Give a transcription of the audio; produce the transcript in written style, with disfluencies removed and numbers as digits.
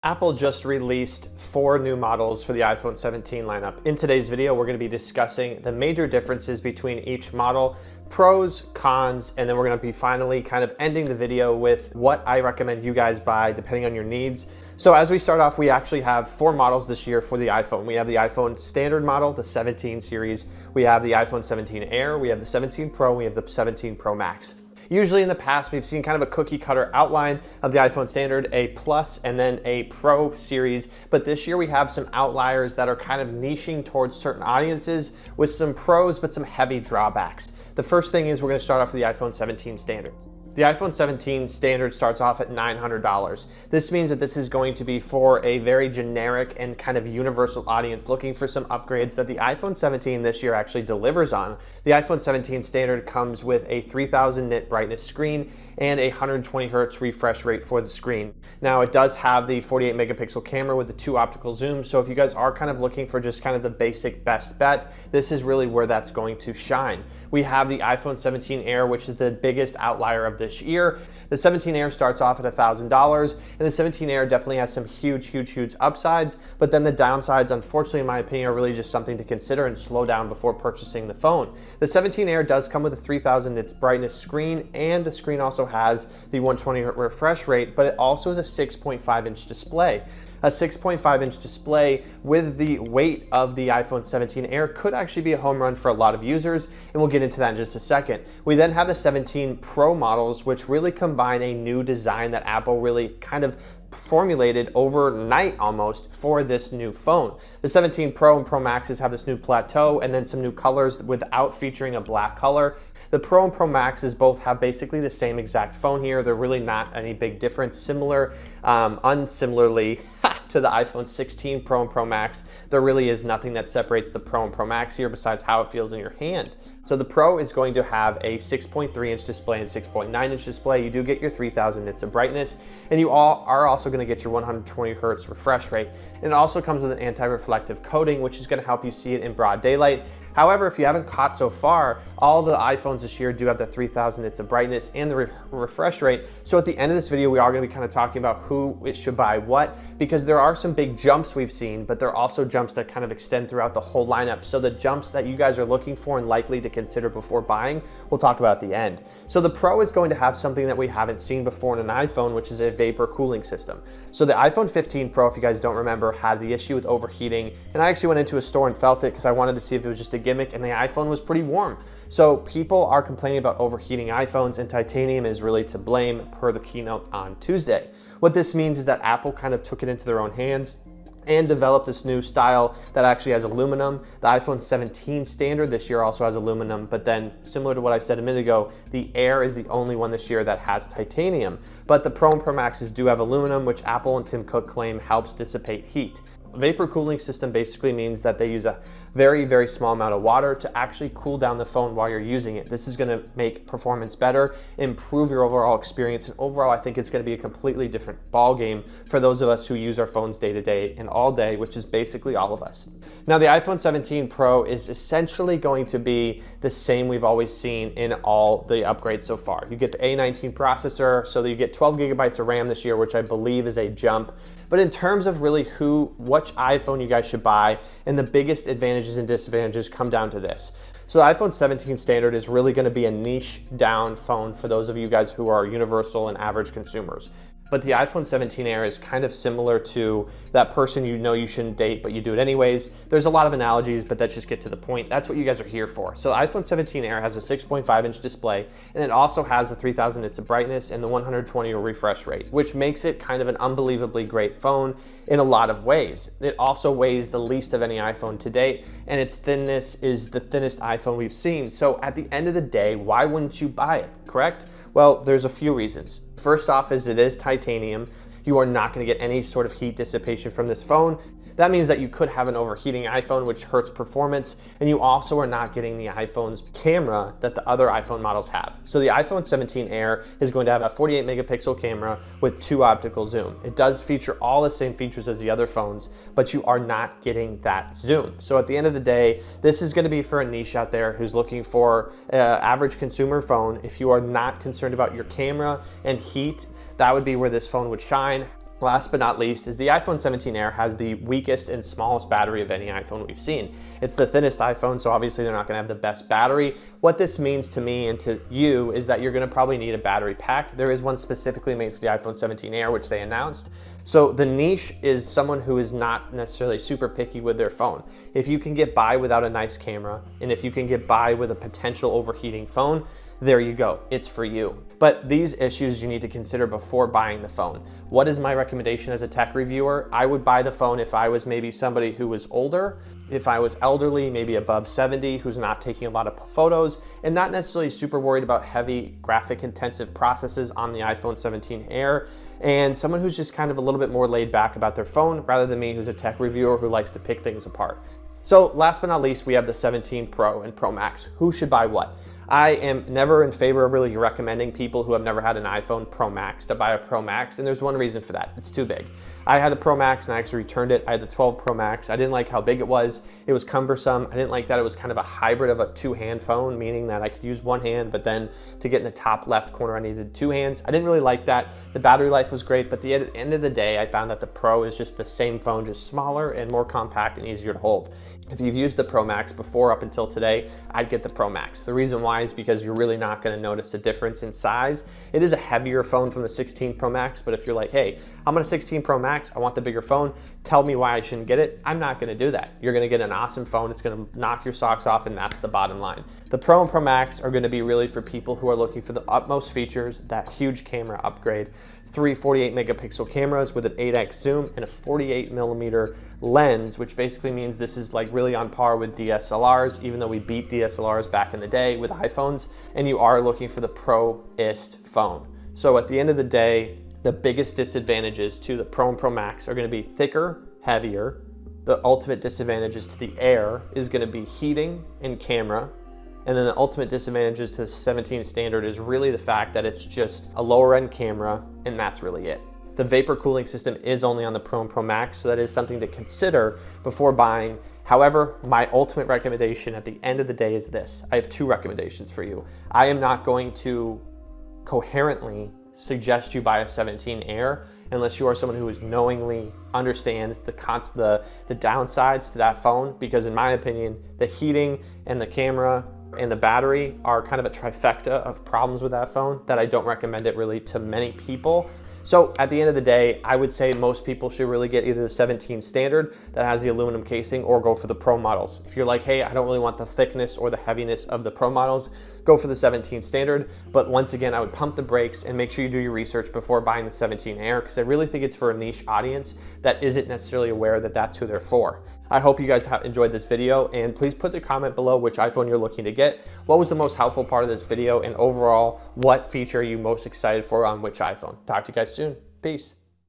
Apple just released 4 new models for the iPhone 17 lineup. In today's video, we're going to be discussing the major differences between each model, pros, cons, and then we're going to be finally kind of ending the video with what I recommend you guys buy depending on your needs. So as we start off, we actually have 4 models this year for the iPhone. We have the iPhone standard model, the 17 series. We have the iPhone 17 Air, we have the 17 Pro, and we have the 17 Pro Max. Usually in the past, we've seen kind of a cookie cutter outline of the iPhone standard, a Plus, and then a Pro series. But this year we have some outliers that are kind of niching towards certain audiences with some pros, but some heavy drawbacks. The first thing is we're gonna start off with the iPhone 17 standard. The iPhone 17 standard starts off at $900. This means that this is going to be for a very generic and kind of universal audience looking for some upgrades that the iPhone 17 this year actually delivers on. The iPhone 17 standard comes with a 3000 nit brightness screen and a 120 hertz refresh rate for the screen. Now it does have the 48 megapixel camera with the 2 optical zooms, so if you guys are kind of looking for just kind of the basic best bet, this is really where that's going to shine. We have the iPhone 17 Air, which is the biggest outlier of this year. The 17 Air starts off at $1,000, and the 17 Air definitely has some huge upsides, but then the downsides, unfortunately, in my opinion, are really just something to consider and slow down before purchasing the phone. The 17 Air does come with a 3000 nits brightness screen, and the screen also has the 120 hertz refresh rate, but it also is a 6.5 inch display. A 6.5 inch display with the weight of the iPhone 17 Air could actually be a home run for a lot of users, and we'll get into that in just a second. We then have the 17 Pro models, which really combine a new design that Apple really kind of formulated overnight almost for this new phone. The 17 Pro and Pro Maxes have this new plateau and then some new colors without featuring a black color. The Pro and Pro Maxes both have basically the same exact phone here. They're really not any big difference. Similar, unsimilarly to the iPhone 16 Pro and Pro Max, there really is nothing that separates the Pro and Pro Max here besides how it feels in your hand. So the Pro is going to have a 6.3 inch display and 6.9 inch display. You do get your 3000 nits of brightness, and you are also going to get your 120 hertz refresh rate. And it also comes with an anti-reflective coating, which is going to help you see it in broad daylight. However, if you haven't caught so far, all the iPhones this year do have the 3000 nits of brightness and the refresh rate. So at the end of this video, we are going to be kind of talking about who it should buy what, because there are some big jumps we've seen, but there are also jumps that kind of extend throughout the whole lineup. So the jumps that you guys are looking for and likely to consider before buying, we'll talk about at the end. So the Pro is going to have something that we haven't seen before in an iPhone, which is a vapor cooling system. So the iPhone 15 Pro, if you guys don't remember, had the issue with overheating, and I actually went into a store and felt it because I wanted to see if it was just a gimmick, and the iPhone was pretty warm. So people are complaining about overheating iPhones, and titanium is really to blame per the keynote on Tuesday. What this means is that Apple kind of took it into their own hands and developed this new style that actually has aluminum. The iPhone 17 standard this year also has aluminum, but then similar to what I said a minute ago, the Air is the only one this year that has titanium. But the Pro and Pro Maxes do have aluminum, which Apple and Tim Cook claim helps dissipate heat. Vapor cooling system basically means that they use a very small amount of water to actually cool down the phone while you're using it. This is going to make performance better, improve your overall experience, and overall I think it's going to be a completely different ball game for those of us who use our phones day to day and all day, which is basically all of us. Now the iPhone 17 Pro is essentially going to be the same we've always seen in all the upgrades so far. You get the A19 processor, so that you get 12 gigabytes of RAM this year, which I believe is a jump. But in terms of really which iPhone you guys should buy, and the biggest advantages and disadvantages come down to this. So the iPhone 17 standard is really going to be a niche down phone for those of you guys who are universal and average consumers. But the iPhone 17 Air is kind of similar to that person you know you shouldn't date, but you do it anyways. There's a lot of analogies, but let's just get to the point. That's what you guys are here for. So the iPhone 17 Air has a 6.5 inch display, and it also has the 3000 nits of brightness and the 120 refresh rate, which makes it kind of an unbelievably great phone in a lot of ways. It also weighs the least of any iPhone to date, and its thinness is the thinnest iPhone we've seen. So at the end of the day, why wouldn't you buy it, correct? Well, there's a few reasons. First off is it is titanium. You are not going to get any sort of heat dissipation from this phone. That means that you could have an overheating iPhone, which hurts performance, and you also are not getting the iPhone's camera that the other iPhone models have. So the iPhone 17 Air is going to have a 48 megapixel camera with 2 optical zoom. It does feature all the same features as the other phones, but you are not getting that zoom. So at the end of the day, this is going to be for a niche out there who's looking for an average consumer phone. If you are not concerned about your camera and heat, that would be where this phone would shine. Last but not least is the iPhone 17 Air has the weakest and smallest battery of any iPhone we've seen. It's the thinnest iPhone, so obviously they're not gonna have the best battery. What this means to me and to you is that you're gonna probably need a battery pack. There is one specifically made for the iPhone 17 Air, which they announced. So the niche is someone who is not necessarily super picky with their phone. If you can get by without a nice camera, and if you can get by with a potential overheating phone, there you go, it's for you. But these issues you need to consider before buying the phone. What is my recommendation as a tech reviewer? I would buy the phone if I was maybe somebody who was older, if I was elderly, maybe above 70, who's not taking a lot of photos, and not necessarily super worried about heavy graphic intensive processes on the iPhone 17 Air, and someone who's just kind of a little bit more laid back about their phone, rather than me who's a tech reviewer who likes to pick things apart. So last but not least, we have the 17 Pro and Pro Max. Who should buy what? I am never in favor of really recommending people who have never had an iPhone Pro Max to buy a Pro Max, and there's one reason for that. It's too big. I had the Pro Max and I actually returned it. I had the 12 Pro Max. I didn't like how big it was. It was cumbersome. I didn't like that it was kind of a hybrid of a two-hand phone, meaning that I could use one hand, but then to get in the top left corner, I needed two hands. I didn't really like that. The battery life was great, but at the end of the day, I found that the Pro is just the same phone, just smaller and more compact and easier to hold. If you've used the Pro Max before up until today, I'd get the Pro Max. The reason why is because you're really not gonna notice a difference in size. It is a heavier phone from the 16 Pro Max, but if you're like, hey, I'm on a 16 Pro Max, I want the bigger phone, tell me why I shouldn't get it. I'm not gonna do that. You're gonna get an awesome phone, it's gonna knock your socks off, and that's the bottom line. The Pro and Pro Max are gonna be really for people who are looking for the utmost features, that huge camera upgrade, 3 48 megapixel cameras with an 8x zoom and a 48 millimeter lens, which basically means this is like really on par with DSLRs, even though we beat DSLRs back in the day with iPhones, and you are looking for the Pro-ist phone. So at the end of the day, the biggest disadvantages to the Pro and Pro Max are gonna be thicker, heavier. The ultimate disadvantages to the Air is gonna be heating and camera. And then the ultimate disadvantages to the 17 standard is really the fact that it's just a lower end camera, and that's really it. The vapor cooling system is only on the Pro and Pro Max, so that is something to consider before buying. However, my ultimate recommendation at the end of the day is this. I have two recommendations for you. I am not going to coherently suggest you buy a 17 Air unless you are someone who is knowingly understands the downsides to that phone, because in my opinion, the heating and the camera and the battery are kind of a trifecta of problems with that phone that I don't recommend it really to many people. So at the end of the day, I would say most people should really get either the 17 standard that has the aluminum casing or go for the Pro models. If you're like, hey, I don't really want the thickness or the heaviness of the Pro models, go for the 17 standard. But once again, I would pump the brakes and make sure you do your research before buying the 17 Air, because I really think it's for a niche audience that isn't necessarily aware that that's who they're for. I hope you guys have enjoyed this video, and please put the comment below which iPhone you're looking to get. What was the most helpful part of this video, and overall, what feature are you most excited for on which iPhone? Talk to you guys soon. Peace.